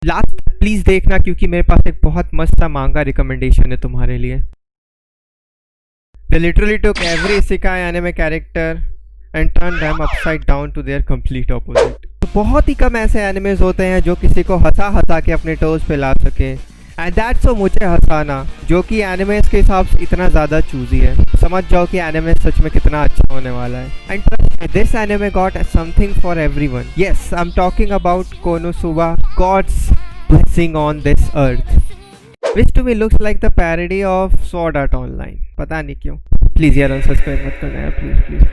Last please देखना, क्योंकि मेरे पास एक बहुत मस्त सा मांगा रिकमेंडेशन है तुम्हारे लिए। They literally took every isekai anime character and turned them upside down to their complete opposite. तो बहुत ही कम ऐसे एनिमेज होते हैं जो किसी को हंसा हंसा के अपने टोज पे ला सके, एंड दैट्स सो मुझे हंसाना, जो कि एनिमेज के हिसाब से इतना ज़्यादा चूजी है। समझ जाओ कि एनिमे सच में कितना अच्छा होने वाला है। And trust me, this anime got something for everyone. Yes, I am talking about Konosuba, God's blessing on this earth, which to me looks like the parody of Sword Art Online. पता नहीं क्यों। Please यार unsubscribe मत करना यार, please please.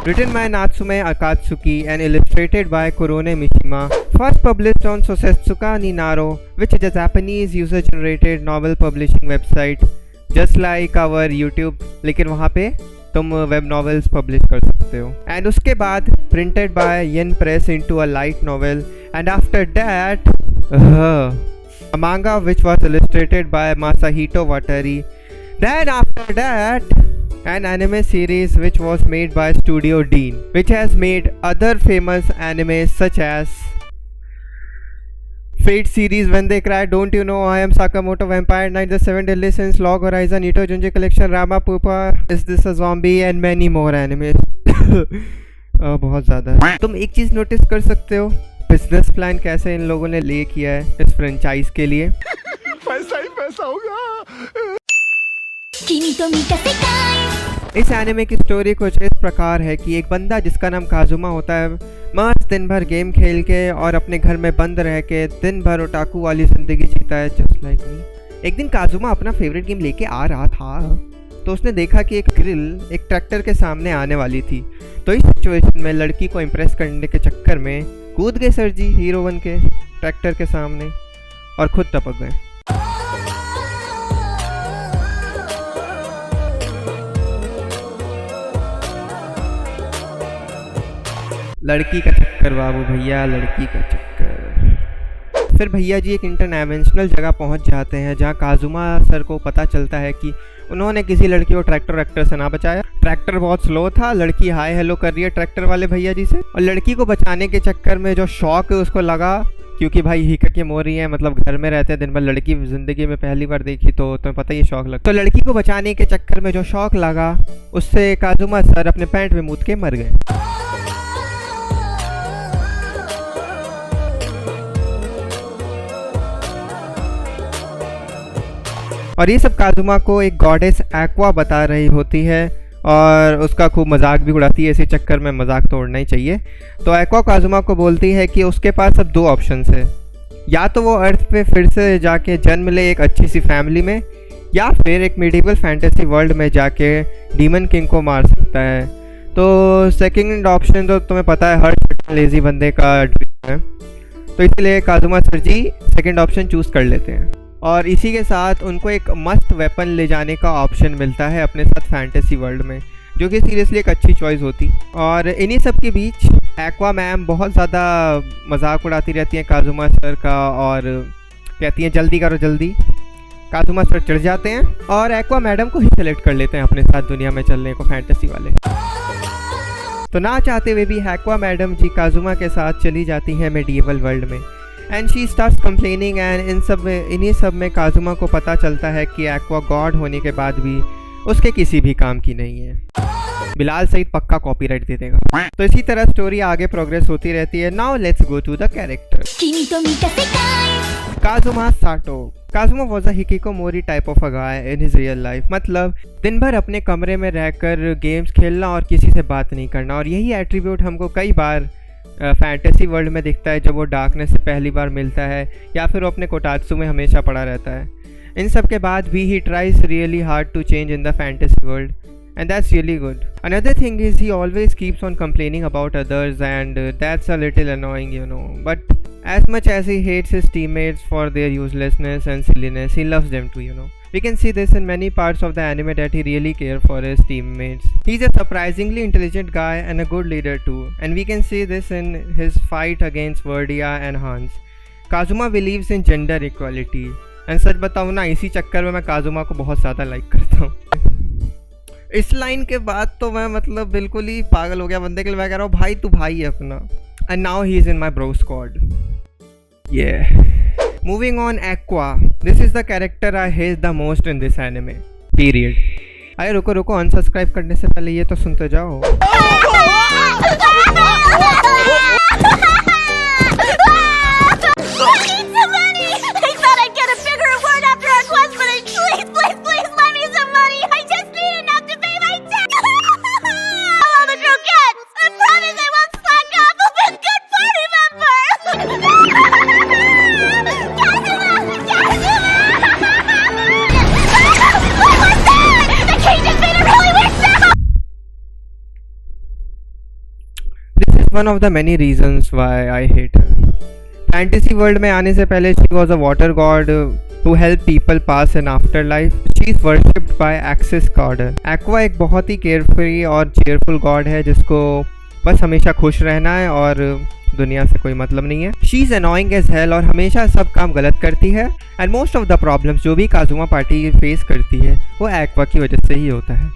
Written by Natsume Akatsuki and illustrated by Kurone Mishima. First published on Sosetsuka ni Naro, which is a Japanese user-generated novel publishing website, just like our YouTube. लेकिन वहाँ पे तुम web novels publish कर सकते हो। And उसके बाद printed by Yen Press into a light novel, and after that a manga which was illustrated by Masahito Watari. Then after that, an anime series which was made by Studio Dean, which has made other famous animes such as Fate series, When They Cry, Don't You Know I Am Sakamoto, Vampire Knight, The Seven Deadly Sins, Log Horizon, Ito Junji Collection, Rama Pupa, Is This a Zombie, and many more animes. बहुत ज़्यादा है। तुम एक चीज़ notice कर सकते हो, business plan कैसे इन लोगों ने ले किया है इस फ्रेंचाइज के लिए। पैसा ही पैसा होगा। इस एनिमे की स्टोरी कुछ इस प्रकार है कि एक बंदा जिसका नाम काजुमा होता है, मस्त दिन भर गेम खेल के और अपने घर में बंद रह के दिन भर ओटाकू वाली जिंदगी जीता है, जस्ट लाइक मी। एक दिन काजुमा अपना फेवरेट गेम लेके आ रहा था, तो उसने देखा कि एक ग्रिल एक ट्रैक्टर के सामने आने वाली थी। तो इस सिचुएशन में लड़की को इम्प्रेस करने के चक्कर में कूद गए सर जी हीरो बन के ट्रैक्टर के सामने और खुद टपक गए। लड़की का चक्कर बाबू भैया, लड़की का चक्कर। फिर भैया जी एक इंटरनेशनल जगह पहुंच जाते हैं जहां काजुमा सर को पता चलता है कि उन्होंने किसी लड़की को ट्रैक्टर से ना बचाया। ट्रैक्टर बहुत स्लो था, लड़की हाय हेलो कर रही है ट्रैक्टर वाले भैया जी से, और लड़की को बचाने के चक्कर में जो शौक उसको लगा, क्योंकि भाई हिका के मोरी है, मतलब घर में रहते हैं दिन भर, लड़की जिंदगी में पहली बार देखी तो तुम्हें पता ही शौक लगा। तो लड़की को बचाने के चक्कर में जो शौक लगा, उससे काजुमा सर अपने पैंट में मूत के मर गए। और ये सब काजुमा को एक गॉडेस एक्वा बता रही होती है और उसका खूब मजाक भी उड़ाती है। इसी चक्कर में मजाक तो उड़ना ही चाहिए। तो एक्वा काजुमा को बोलती है कि उसके पास अब दो ऑप्शंस है, या तो वो अर्थ पे फिर से जाके जन्म ले एक अच्छी सी फैमिली में, या फिर एक मिडिवल फैंटेसी वर्ल्ड में जाके डीमन किंग को मार सकता है। तो सेकंड ऑप्शन तो तुम्हें पता है हर लेजी बंदे का ड्रीम है, तो इसलिए काजुमा सर जी सेकंड ऑप्शन चूज़ कर लेते हैं। और इसी के साथ उनको एक मस्त वेपन ले जाने का ऑप्शन मिलता है अपने साथ फैंटेसी वर्ल्ड में, जो कि सीरियसली एक अच्छी चॉइस होती। और इन्हीं सब के बीच एक्वा मैम बहुत ज़्यादा मजाक उड़ाती रहती हैं काजुमा सर का और कहती हैं जल्दी करो जल्दी। काजुमा सर चढ़ जाते हैं और एक्वा मैडम को ही सेलेक्ट कर लेते हैं अपने साथ दुनिया में चलने को, फैंटेसी वाले। तो ना चाहते हुए भी एक्वा मैडम जी काजुमा के साथ चली जाती हैं मेडिवल वर्ल्ड में, and she starts complaining. And इन्हीं सब में काजुमा को पता चलता है कि एक्वा गॉड होने के बाद भी उसके किसी भी काम की नहीं है। बिलाल सईद पक्का कॉपीराइट दे देगा। तो इसी तरह स्टोरी आगे प्रोग्रेस होती रहती है। Now let's go to the character. Kazuma Sato. Kazuma was a hikikomori type of a guy in his real life, मतलब दिन भर अपने कमरे में रहकर गेम्स खेलना और किसी से बात नहीं करना। और यही एट्रीब्यूट हमको कई बार फैंटेसी वर्ल्ड में दिखता है जब वो डार्कनेस से पहली बार मिलता है, या फिर वो अपने कोटात्सु में हमेशा पड़ा रहता है। इन सब के बाद भी he tries really hard to change in the fantasy world, and that's really good. Another thing is he always keeps on complaining about others, and that's a little annoying, you know. But as much as he hates his teammates for their uselessness and silliness, he loves them too, you know. We can see this in many parts of the anime that he really cares for his teammates. He's a surprisingly intelligent guy and a good leader too, and we can see this in his fight against Verdia and Hans. Kazuma believes in gender equality, and सच बताऊँ ना, इसी चक्कर में मैं काजुमा को बहुत ज़्यादा like करता हूँ। इस लाइन के बाद तो मैं मतलब बिल्कुल ही पागल हो गया बंदे के लिए। मैं कह रहा हूँ भाई तू भाई है अपना। And now he is in my bro squad. Yeah. Moving on, Aqua. This is the character I hate the most in this anime. Period. अरे रुको रुको, अनसब्सक्राइब करने से पहले ये तो सुनते जाओ. One of the many reasons why I hate her. Fantasy world में आने से पहले she was a water god who helped people pass an afterlife. She is worshipped by Axis god. Aqua एक बहुत ही carefree और cheerful god है जिसको बस हमेशा खुश रहना है और दुनिया से कोई मतलब नहीं है. She is annoying as hell और हमेशा सब काम गलत करती है. And most of the problems जो भी काजुमा पार्टी फेस करती है वो Aqua की वजह से ही होता है.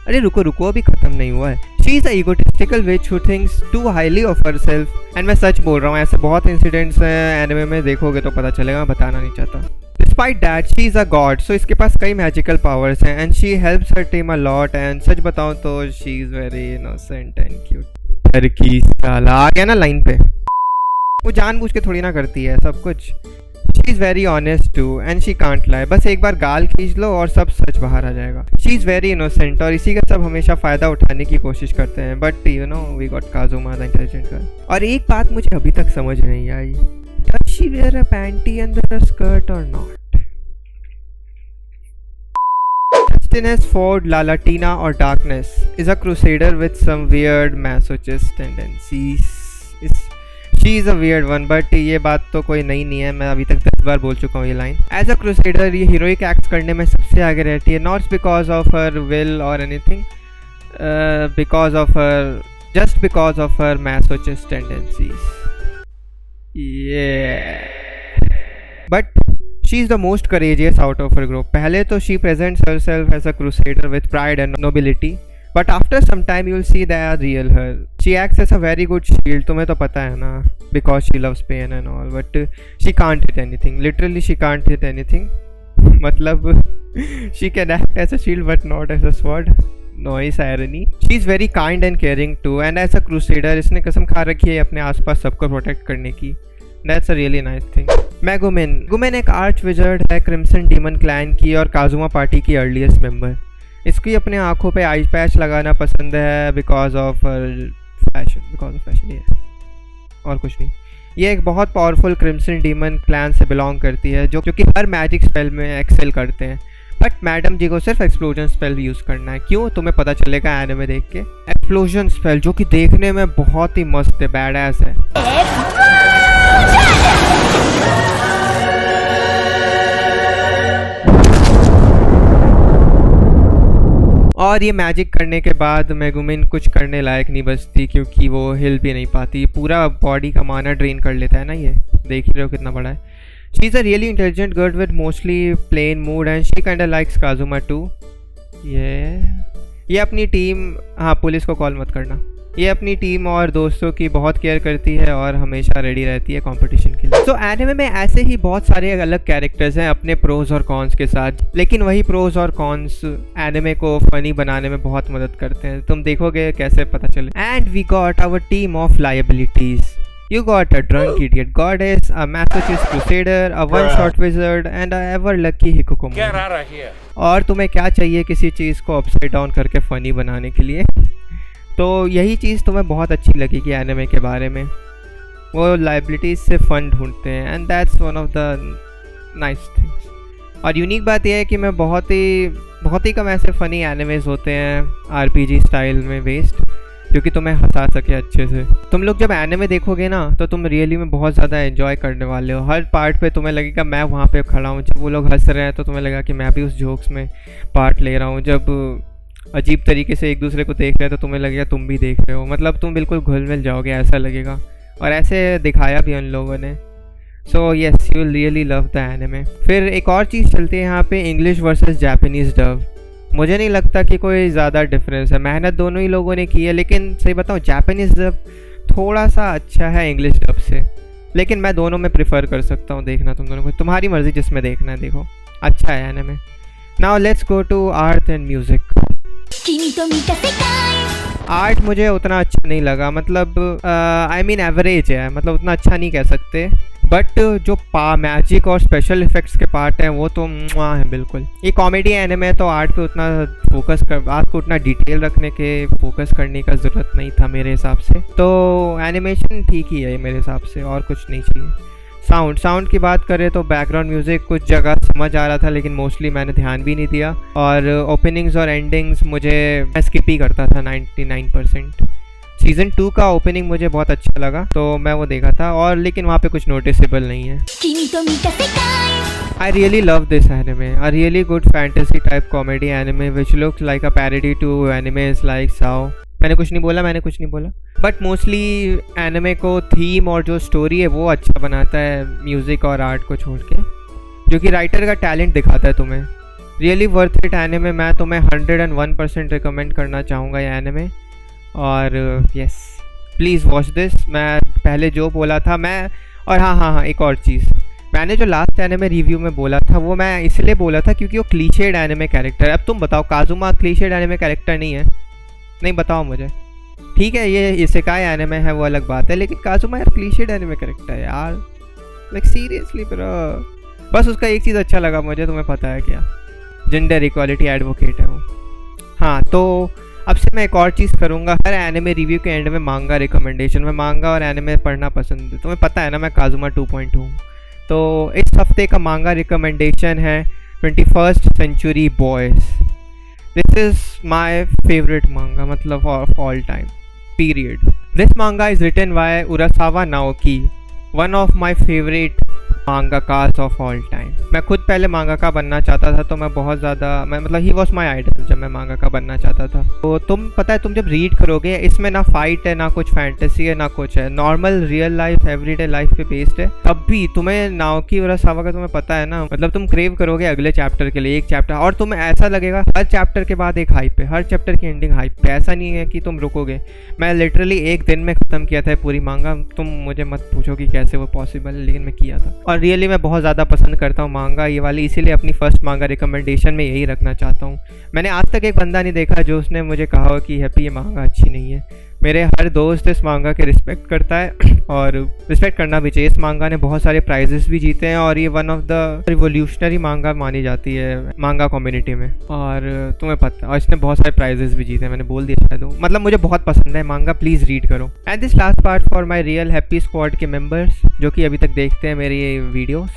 अरे रुको रुको, अभी खत्म नहीं हुआ है. She is a egotistical witch who thinks too highly of herself. And मैं सच बोल रहा हूँ, ऐसे बहुत इंसिडेंट्स हैं एनिमे में, देखोगे तो पता चलेगा, मैं बताना नहीं चाहता. Despite that, she is a god, so इसके पास कई magical powers हैं and she helps her team a lot. And सच बताऊँ तो she is very innocent and cute. लड़की साला आ गया ना लाइन पे. वो जानबूझ के थोड़ी ना करती है सब कुछ. She is very honest too and she can't lie. बस एक बार गाल खींच लो और सब सच बाहर आ जाएगा. She is very innocent और इसी का सब हमेशा फ़ायदा उठाने की कोशिश करते हैं. But you know we got Kazuma the intelligent girl. और एक बात मुझे अभी तक समझ नहीं आई. Does she wear a panty under her skirt or not? Justinus Ford Lalatina or Darkness is a crusader with some weird masochist tendencies. She is a weird one, but ये बात तो कोई नई नहीं है, मैं अभी तक 10 बार बोल चुका हूँ ये लाइन. As a crusader ये heroic acts करने में सबसे आगे रहती है, not because of her will or anything, just because of her masochist tendencies. Yeah. But she is the most courageous out of her group. पहले तो she presents herself as a crusader with pride and nobility. But after some time you'll see the real her. She acts as a very good shield, तुम्हें तो पता है ना, because she loves pain and all. But she can't hit anything. Literally she can't hit anything. मतलब she can act as a shield but not as a sword. Noise irony. She is very kind and caring too. And as a crusader इसने कसम खा रखी है अपने आसपास सबको protect करने की. That's a really nice thing. Megumin. Megumin एक आर्च विजर्ड है क्रिम्सन डीमन क्लैन की और काजुमा पार्टी की अर्लीस्ट मेंबर. इसकी अपने आँखों पे आई पैच लगाना पसंद है बिकॉज ऑफ फैशन ये और कुछ नहीं. ये एक बहुत पावरफुल क्रिम्सन डीमन क्लैन से बिलोंग करती है जो कि हर मैजिक स्पेल में एक्सेल करते हैं. बट मैडम जी को सिर्फ एक्सप्लोजन स्पेल यूज़ करना है. क्यों, तुम्हें पता चलेगा एनिमे देख के. एक्सप्लोजन स्पेल जो कि देखने में बहुत ही मस्त है, बैडएस है. और ये मैजिक करने के बाद मेगुमिन कुछ करने लायक नहीं बचती क्योंकि वो हिल भी नहीं पाती. पूरा बॉडी का माना ड्रेन कर लेता है ना. ये देख ही रहे हो कितना बड़ा है. She is a really intelligent girl with mostly plain mood and she kind of likes Kazuma too. ये अपनी टीम, हाँ पुलिस को कॉल मत करना. ये अपनी टीम और दोस्तों की बहुत केयर करती है और हमेशा रेडी रहती है कंपटीशन के लिए. तो एनिमे में ऐसे ही बहुत सारे अलग कैरेक्टर्स हैं अपने प्रोज और कॉन्स के साथ, लेकिन वही प्रोज और कॉन्स एनिमे को फनी बनाने में बहुत मदद करते हैं. तुम देखोगे कैसे पता चले. And we got our team of liabilities. You got a drunk idiot goddess, a masochist crusader, a one-shot wizard, and a ever-lucky Hikokomon. Get out of here. और तुम्हें क्या चाहिए किसी चीज़ को अपसाइड डाउन करके फ़नी बनाने के लिए. तो यही चीज़ तुम्हें बहुत अच्छी लगेगी एनिमे के बारे में. वो लाइबिलिटीज़ से फ़न ढूंढते हैं and that's one of the nice things. और यूनिक बात यह है कि मैं बहुत ही कम ऐसे फ़नी एनिमेज होते हैं RPG स्टाइल में बेस्ड क्योंकि तुम्हें हंसा सके अच्छे से. तुम लोग जब एनिमे देखोगे ना तो तुम रियली में बहुत ज़्यादा एंजॉय करने वाले हो. हर पार्ट पे तुम्हें लगेगा मैं वहाँ पे खड़ा हूँ. जब वो लोग हंस रहे हैं तो तुम्हें लगेगा कि मैं भी उस जोक्स में पार्ट ले रहा हूँ. जब अजीब तरीके से एक दूसरे को देख रहे हैं तो तुम्हें लगेगा तुम भी देख रहे हो. मतलब तुम बिल्कुल घुल मिल जाओगे ऐसा लगेगा. और ऐसे दिखाया भी उन लोगों ने. So yes you will really love the anime. फिर एक और चीज़ चलती है यहाँ पे, इंग्लिश वर्सेस जापानीज़ डब. मुझे नहीं लगता कि कोई ज़्यादा डिफरेंस है. मेहनत दोनों ही लोगों ने की है, लेकिन सही बताऊँ जापानीज़ डब थोड़ा सा अच्छा है इंग्लिश डब से. लेकिन मैं दोनों में प्रिफर कर सकता हूँ देखना तुम दोनों को, तुम्हारी मर्जी जिसमें देखना है देखो, अच्छा है anime. Now let's go to art and music. Art मुझे उतना अच्छा नहीं लगा, मतलब आई मीन एवरेज है, मतलब उतना अच्छा नहीं कह सकते, बट जो मैजिक और स्पेशल इफेक्ट्स के पार्ट हैं वो तो मुआ है बिल्कुल। ये कॉमेडी एनिमे है तो आर्ट पे उतना फोकस कर, आपको उतना डिटेल रखने के फोकस करने का ज़रूरत नहीं था मेरे हिसाब से। तो एनिमेशन ठीक ही है मेरे हिसाब से, और कुछ नहीं चाहिए। साउंड की बात करें तो बैकग्राउंड म्यूज़िक कुछ जगह समझ आ रहा था, लेकिन मोस्टली मैंने ध्यान भी नहीं दिया, और ओपनिंग्स और एंडिंग्स मैं स्किप ही करता था 99%। सीज़न 2 का ओपनिंग मुझे बहुत अच्छा लगा तो मैं वो देखा था, और लेकिन वहाँ पे कुछ नोटिसेबल नहीं है। I really love this anime, a really good fantasy type comedy anime which looks like a parody to animes like Sao। मैंने कुछ नहीं बोला, बट मोस्टली एनिमे को थीम और जो स्टोरी है वो अच्छा बनाता है, म्यूज़िक और आर्ट को छोड़ के, जो कि राइटर का टैलेंट दिखाता है तुम्हें। रियली वर्थ इट एनिमे, मैं तुम्हें 101% रिकमेंड करना चाहूँगा ये एनिमे। और यस, प्लीज़ वॉच दिस। मैं पहले जो बोला था और हाँ, एक और चीज़, मैंने जो लास्ट एनिमे रिव्यू में बोला था वो मैं इसलिए बोला था क्योंकि वो क्लीशेड एनिमे कैरेक्टर। अब तुम बताओ, काजुमा क्लीशेड एनिमे कैरेक्टर नहीं है? नहीं, बताओ मुझे। ठीक है, ये इसेकाई एनिमे है वो अलग बात है, लेकिन काजुमा यार क्लीशेड एनिमे कैरेक्टर है यार, लाइक सीरियसली ब्रो। बस उसका एक चीज़ अच्छा लगा मुझे, तुम्हें पता है क्या? जेंडर इक्वालिटी एडवोकेट है वो। हाँ, तो अब से मैं एक और चीज़ करूँगा, हर एनिमे रिव्यू के एंड में मांगा रिकमेंडेशन। मैं मांगा और एनिमे पढ़ना पसंद है, तुम्हें पता है ना मैं काजुमा 2.2 हूँ। तो इस हफ्ते का मांगा रिकमेंडेशन है 21st Century Boys। This is my favourite manga, मतलब of all time period. This manga is written by Urasawa Naoki, one of my favourite mangakas of all time. मैं खुद पहले मांगाका बनना चाहता था, तो मैं बहुत ज़्यादा मतलब ही वॉज माई आइडल जब मैं मांगाका बनना चाहता था। तो तुम पता है, तुम जब रीड करोगे इसमें ना फाइट है, ना कुछ फैंटेसी है, ना कुछ है, normal real life everyday life पे बेस्ड है। तब भी तुम्हें नाओकी उरासावा का तुम्हें पता है ना, मतलब तुम क्रेव करोगे अगले चैप्टर के लिए, एक चैप्टर, और तुम्हें ऐसा लगेगा हर चैप्टर के बाद एक हाइप है, हर चैप्टर की एंडिंग हाइप पे। ऐसा नहीं है कि तुम रुकोगे। मैं लिटरली एक दिन में ख़त्म किया था पूरी मांगा। तुम मुझे मत पूछो कि कैसे वो पॉसिबल है, लेकिन मैं किया था। और रियली मैं बहुत ज़्यादा पसंद करता हूँ मांगा ये वाली, इसीलिए अपनी फर्स्ट मांगा रिकमेंडेशन में यही रखना चाहता हूँ। मैंने आज तक एक बंदा नहीं देखा जो उसने मुझे कहा हो कि हैप्पी ये मांगा अच्छी नहीं है। मेरे हर दोस्त इस मांगा के रिस्पेक्ट करता है और रिस्पेक्ट करना भी चाहिए। इस मांगा ने बहुत सारे प्राइजेस भी जीते हैं और ये वन ऑफ द रिवोल्यूशनरी मांगा मानी जाती है मांगा कम्युनिटी में, और तुम्हें पता है, और इसने बहुत सारे प्राइजेस भी जीते हैं। मैंने बोल दिया शायद, मतलब मुझे बहुत पसंद है मांगा, प्लीज़ रीड करो। And this last part for my real happy squad के मेम्बर्स जो कि अभी तक देखते हैं मेरी ये वीडियोज़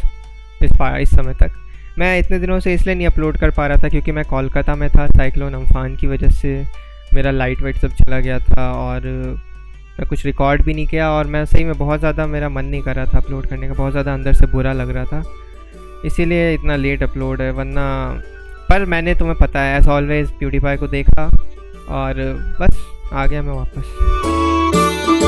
इस समय तक। मैं इतने दिनों से इसलिए नहीं अपलोड कर पा रहा था क्योंकि मैं कोलकाता में था, साइक्लोन अम्फान की वजह से मेरा लाइट वाइट सब चला गया था और मैं कुछ रिकॉर्ड भी नहीं किया, और मैं सही में बहुत ज़्यादा मेरा मन नहीं कर रहा था अपलोड करने का, बहुत ज़्यादा अंदर से बुरा लग रहा था, इसीलिए इतना लेट अपलोड है। वरना पर मैंने, तुम्हें पता है, एज ऑलवेज प्यूडीफाई को देखा और बस आ गया मैं वापस।